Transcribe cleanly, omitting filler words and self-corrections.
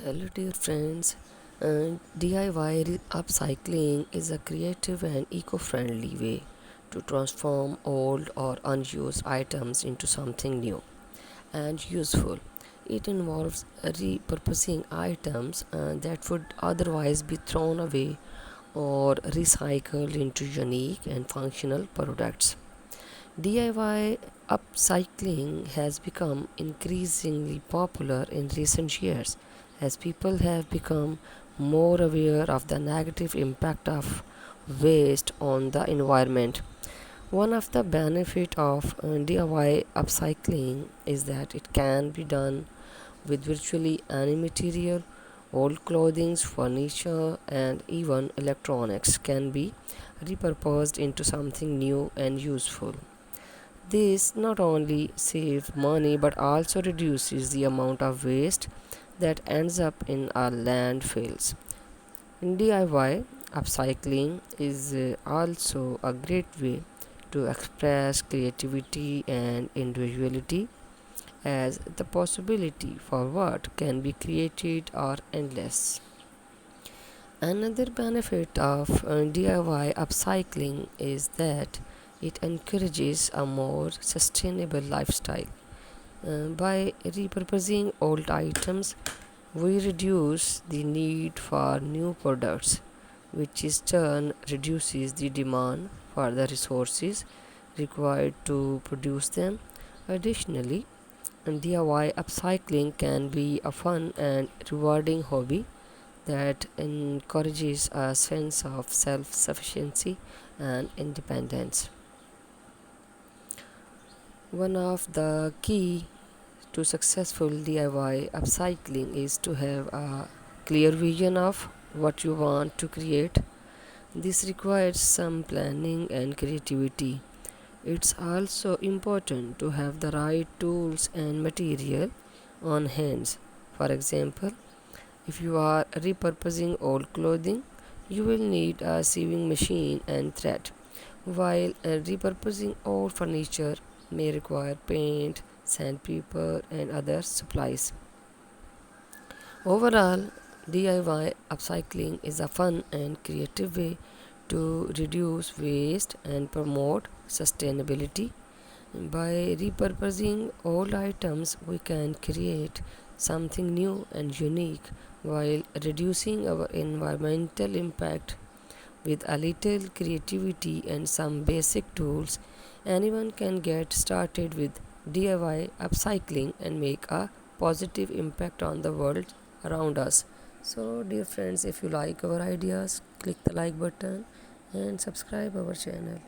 Hello, dear friends. DIY upcycling is a creative and eco friendly way to transform old or unused items into something new and useful. It involves repurposing items that would otherwise be thrown away or recycled into unique and functional products. DIY upcycling has become increasingly popular in recent years as people have become more aware of the negative impact of waste on the environment. One of the benefits of DIY upcycling is that it can be done with virtually any material. Old clothing, furniture, and even electronics can be repurposed into something new and useful. This not only saves money but also reduces the amount of waste that ends up in our landfills. In DIY, upcycling is also a great way to express creativity and individuality, as the possibility for what can be created are endless. Another benefit of DIY upcycling is that it encourages a more sustainable lifestyle. By repurposing old items, we reduce the need for new products, which in turn reduces the demand for the resources required to produce them. Additionally, DIY upcycling can be a fun and rewarding hobby that encourages a sense of self sufficiency and independence. One of the key to successful DIY upcycling is to have a clear vision of what you want to create. This requires some planning and creativity. It's also important to have the right tools and material on hands. For example, if you are repurposing old clothing, you will need a sewing machine and thread, while repurposing old furniture may require paint, sandpaper, and other supplies. Overall, DIY upcycling is a fun and creative way to reduce waste and promote sustainability. By repurposing old items, we can create something new and unique while reducing our environmental impact. With a little creativity and some basic tools, anyone can get started with DIY upcycling and make a positive impact on the world around us. So, dear friends, if you like our ideas, click the like button and subscribe our channel.